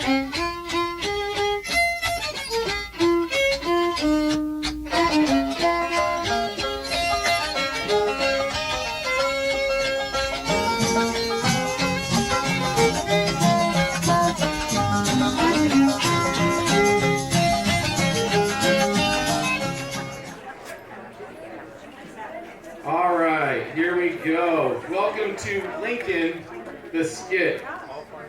All right, here we go. Welcome to Lincoln, the skit.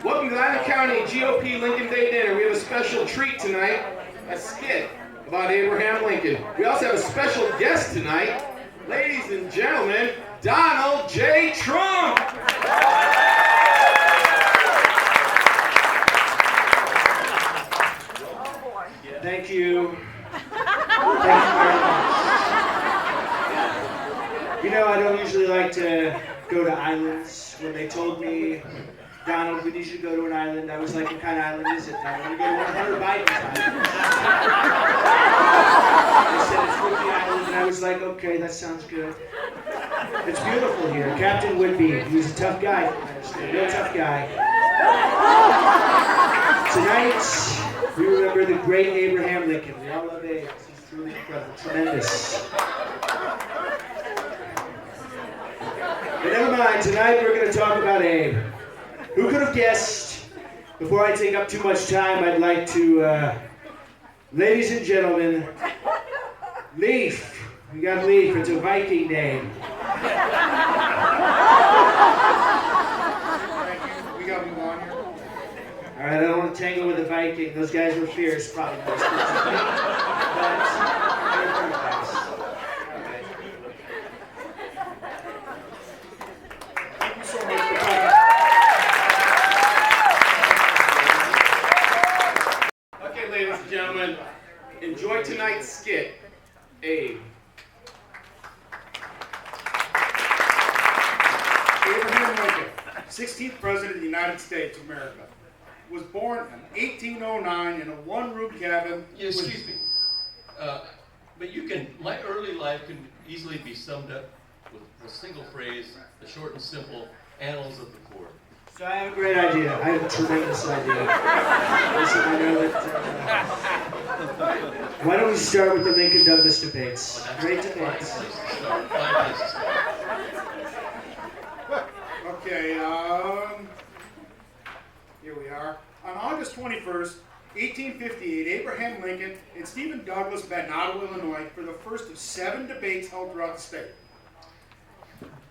Welcome to the Island County GOP Lincoln Day Dinner. We have a special treat tonight, a skit about Abraham Lincoln. We also have a special guest tonight, ladies and gentlemen, Donald J. Trump. Thank you. Thank you very much. You know, I don't usually like to go to islands. When they told me, Donald, we need you to go to an island, I was like, what kind of island is it? I want to go to one of Hunter Biden's islands. They said it's Whidbey Island, and I was like, okay, that sounds good. It's beautiful here. Captain Whidbey, he was a tough guy, a real tough guy. Tonight, we remember the great Abraham Lincoln. We all love Abe. He's truly incredible, tremendous. But never mind, tonight we're going to talk about Abe. Who could have guessed? Before I take up too much time, I'd like to, ladies and gentlemen, Leif. We got Leif, it's a Viking name. We got to move on here. All right, I don't want to tangle with a Viking. Those guys were fierce, probably. But they're pretty nice. Thank you so much for coming. Okay, ladies and gentlemen, enjoy tonight's skit, Abe. Abraham Lincoln, 16th President of the United States of America, was born in 1809 in a one-room cabin. Excuse me. But my early life can easily be summed up with a single phrase, the short and simple annals of the poor. So I have a great idea. I have a tremendous idea. Listen, I know that. Why don't we start with the Lincoln-Douglas debates? Great debates. Fine place to start. Okay, here we are. On August 21st, 1858, Abraham Lincoln and Stephen Douglas met in Ottawa, Illinois for the first of 7 debates held throughout the state.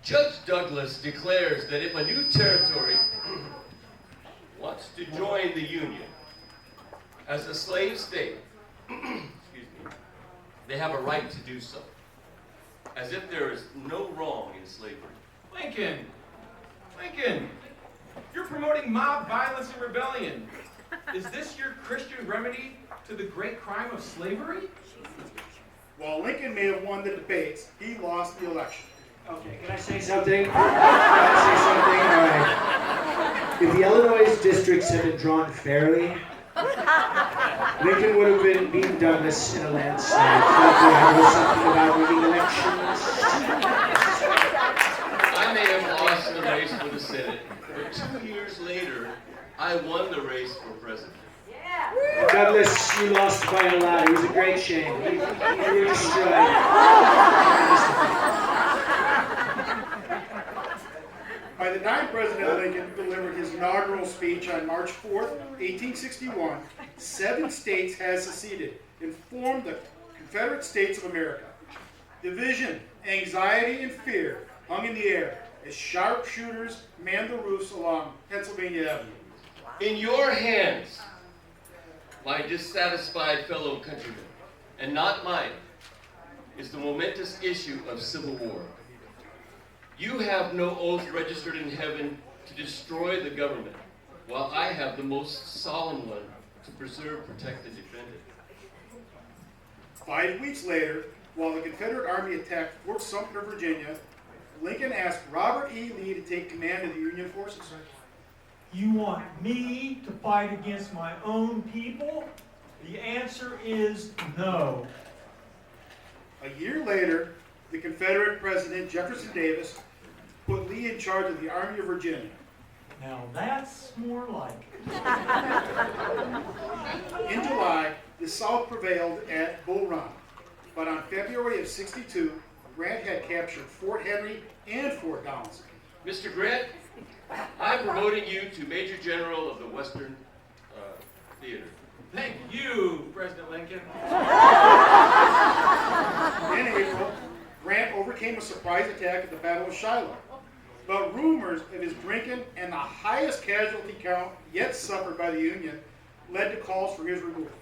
Judge Douglas declares that if a new territory wants to join the Union as a slave state, they have a right to do so, as if there is no wrong in slavery. Lincoln, you're promoting mob violence and rebellion. Is this your Christian remedy to the great crime of slavery? While Lincoln may have won the debates, he lost the election. Okay, can I say something? Can I say something? All right. If the Illinois districts had been drawn fairly, Lincoln would have beaten Douglas in a landslide. I know something about winning elections. I may have lost the race for the Senate, but 2 years later, I won the race for president. Douglas, you lost by a lot. It was a great shame. You were destroyed. By the time President Lincoln delivered his inaugural speech on March 4th, 1861, 7 states had seceded and formed the Confederate States of America. Division, anxiety, and fear hung in the air as sharpshooters manned the roofs along Pennsylvania Avenue. In your hands, my dissatisfied fellow countrymen, and not mine, is the momentous issue of civil war. You have no oath registered in heaven to destroy the government, while I have the most solemn one to preserve, protect, and defend it. 5 weeks later, while the Confederate Army attacked Fort Sumter, Virginia, Lincoln asked Robert E. Lee to take command of the Union forces. You want me to fight against my own people? The answer is no. A year later, the Confederate President Jefferson Davis put Lee in charge of the Army of Virginia. Now that's more like it. the South prevailed at Bull Run. But on February of 62, Grant had captured Fort Henry and Fort Donelson. Mr. Grant, I'm promoting you to Major General of the Western Theater. Thank you, President Lincoln. In April, Grant overcame a surprise attack at the Battle of Shiloh. But rumors of his drinking and the highest casualty count yet suffered by the Union led to calls for his removal.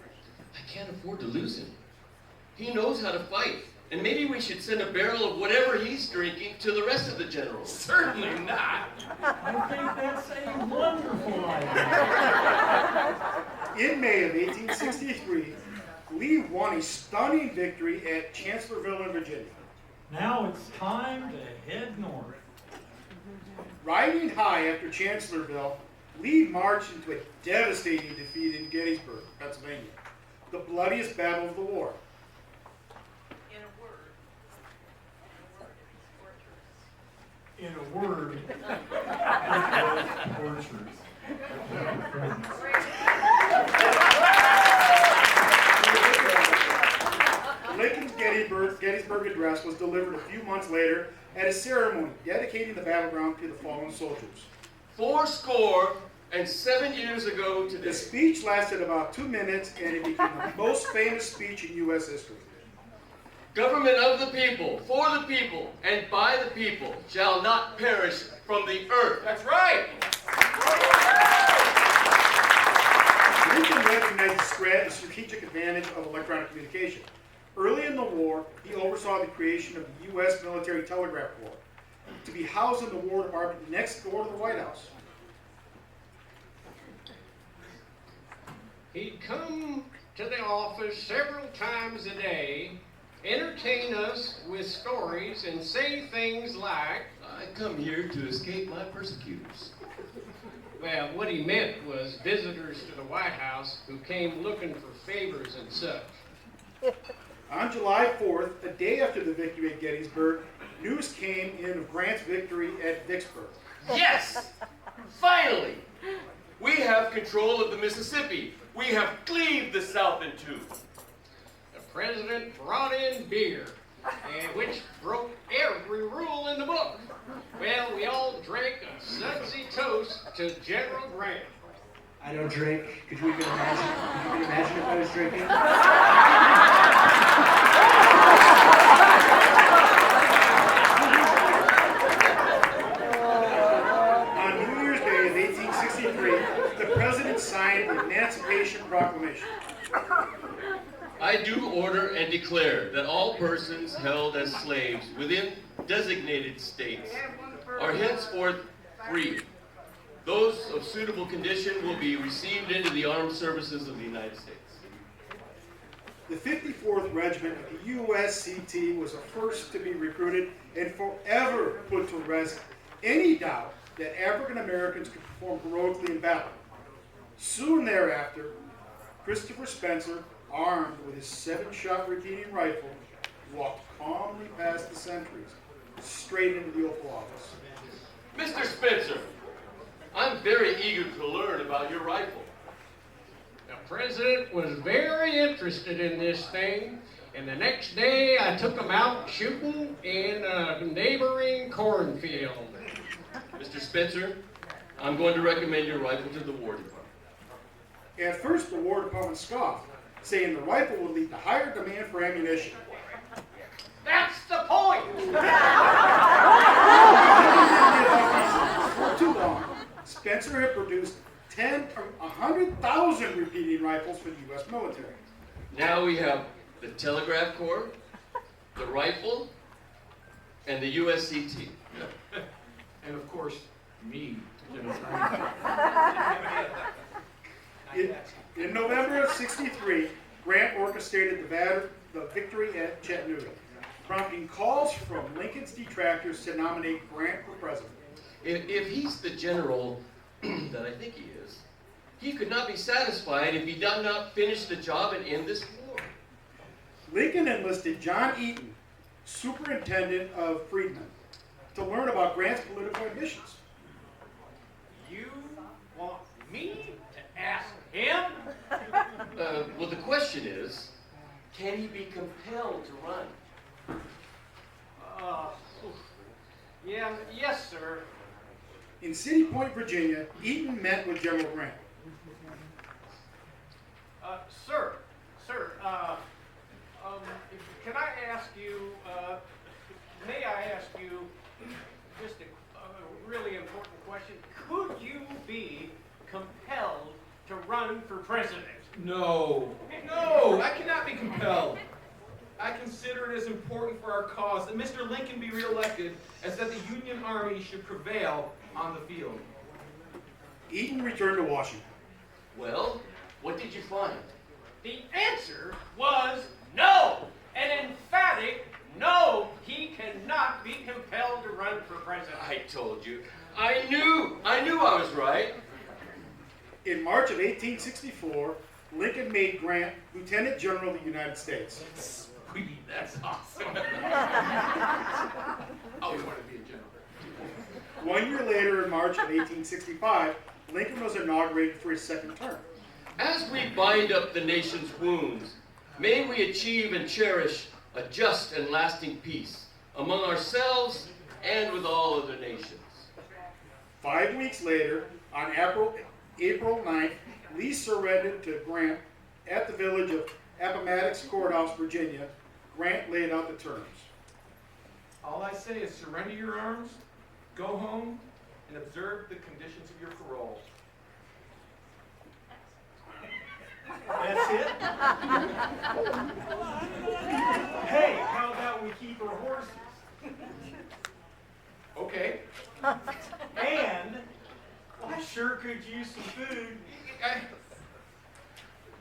I can't afford to lose him. He knows how to fight. And maybe we should send a barrel of whatever he's drinking to the rest of the generals. Certainly not. I think that's a wonderful idea. In May of 1863, Lee won a stunning victory at Chancellorsville in Virginia. Now it's time to head north. Riding high after Chancellorsville, Lee marched into a devastating defeat in Gettysburg, Pennsylvania, the bloodiest battle of the war. In a word, it was torture. Lincoln's Gettysburg Address was delivered a few months later at a ceremony dedicating the battleground to the fallen soldiers. 87 years ago The today. speech lasted about 2 minutes and it became the most famous speech in U.S. history. Government of the people, for the people, and by the people shall not perish from the earth. That's right. Lincoln recognized the strategic advantage of electronic communication. Early in the war, he oversaw the creation of the U.S. Military Telegraph Corps to be housed in the War Department next door to the White House. He'd come to the office several times a day, entertain us with stories, and say things like, I come here to escape my persecutors. well, what he meant was visitors to the White House who came looking for favors and such. On July 4th, a day after the victory at Gettysburg, news came in of Grant's victory at Vicksburg. Yes! Finally! We have control of the Mississippi. We have cleaved the South in two. The president brought in beer, which broke every rule in the book. Well, we all drank a sudsy toast to General Grant. I don't drink. Could you even imagine? Could you even imagine if I was drinking? On New Year's Day of 1863, the president signed the Emancipation Proclamation. I do order and declare that all persons held as slaves within designated states are henceforth free. Those of suitable condition will be received into the armed services of the United States. The 54th Regiment of the USCT was the first to be recruited and forever put to rest any doubt that African Americans could perform heroically in battle. Soon thereafter, Christopher Spencer, armed with his 7-shot repeating rifle, walked calmly past the sentries, straight into the Oval Office. Mr. Spencer, I'm very eager to learn about your rifle. The president was very interested in this thing, and the next day I took him out shooting in a neighboring cornfield. Mr. Spencer, I'm going to recommend your rifle to the War Department. At first, the War Department scoffed, saying the rifle would lead to higher demand for ammunition. That's the point! For too long, Spencer had produced 100,000 repeating rifles for the U.S. military. Now we have the Telegraph Corps, the rifle, and the USCT. And of course, me. In November of '63, Grant orchestrated the victory at Chattanooga, prompting calls from Lincoln's detractors to nominate Grant for president. If he's the general that I think he is, he could not be satisfied if he did not finish the job and end this war. Lincoln enlisted John Eaton, superintendent of freedmen, to learn about Grant's political ambitions. You want me to ask him? Well, the question question is, can he be compelled to run? Yes, sir. In City Point, Virginia, Eaton met with General Grant. Sir, can I ask you, may I ask you just a really important question? Could you be compelled to run for president? No, I cannot be compelled. I consider it as important for our cause that Mr. Lincoln be reelected as that the Union Army should prevail on the field. Eaton returned to Washington. Well, what did you find? The answer was no, an emphatic no. He cannot be compelled to run for president. I told you. I knew I was right. In March of 1864, Lincoln made Grant Lieutenant General of the United States. Sweetie, that's awesome. I always wanted to be a general. 1 year later, in March of 1865, Lincoln was inaugurated for his second term. As we bind up the nation's wounds, may we achieve and cherish a just and lasting peace among ourselves and with all other nations. 5 weeks later, on April 9th, Lee surrendered to Grant at the village of Appomattox Courthouse, Virginia. Grant laid out the terms. All I say is surrender your arms, go home, and observe the conditions of your parole. That's it? Hey, how about we keep our horses? Okay. And I sure could use some food.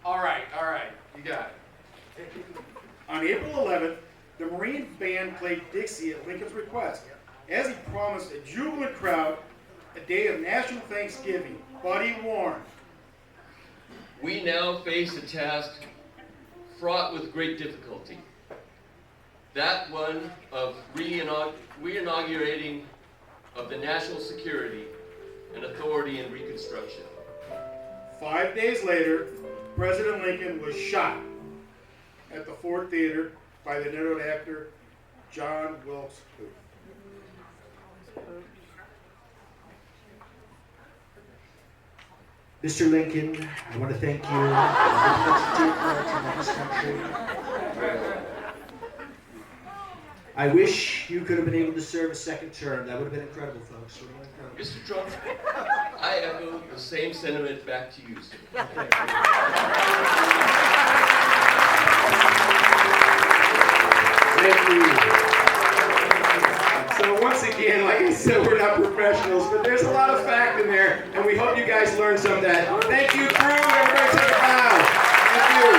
All right, you got it. On April 11th, the Marine Band played Dixie at Lincoln's request, as he promised a jubilant crowd a day of national thanksgiving. But he warned. We now face a task fraught with great difficulty. That one of reinaugurating of the national security and authority in Reconstruction. 5 days later, President Lincoln was shot at the Ford Theater by the noted actor John Wilkes Booth. Mr. Lincoln, I want to thank you for what you did for this country. I wish you could have been able to serve a second term. That would have been incredible, folks. Would have been incredible. Mr. Trump, I echo the same sentiment back to you, sir. Thank you. So once again, like I said, we're not professionals, but there's a lot of fact in there, and we hope you guys learned some of that. Thank you, crew. Everybody take a bow. Thank you.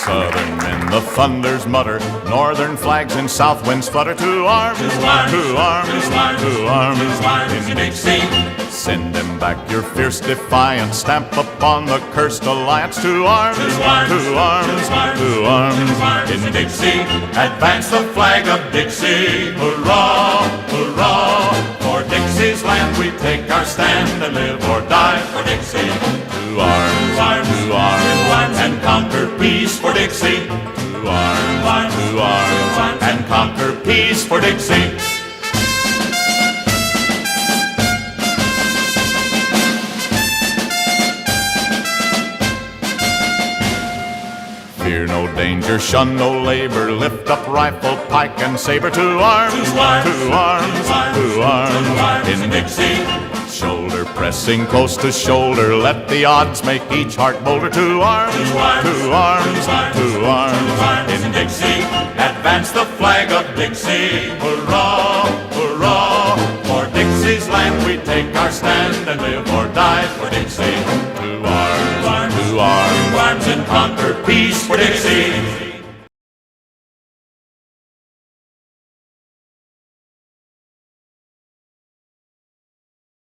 Southern men, the thunders mutter, northern flags and south winds flutter. To arms, to arms, to arms, to arms, in Dixie. Send them back your fierce defiance, stamp upon the cursed alliance. To arms, to arms, to arms, to arms, in Dixie. Advance the flag of Dixie. Hurrah, hurrah, for Dixie's land we take our stand and live or die for Dixie. To arms, to arms, and conquer peace for Dixie. To arms, and conquer peace for Dixie. Fear no danger, shun no labor, lift up rifle, pike, and saber. To arms, to arms, to arms, in Dixie. Shoulder pressing close to shoulder, let the odds make each heart bolder. To arms, to arms, to arms, in Dixie. Advance the flag of Dixie. Hurrah, hurrah, for Dixie's land we take our stand and live or die for Dixie. To arms, and conquer peace for Dixie.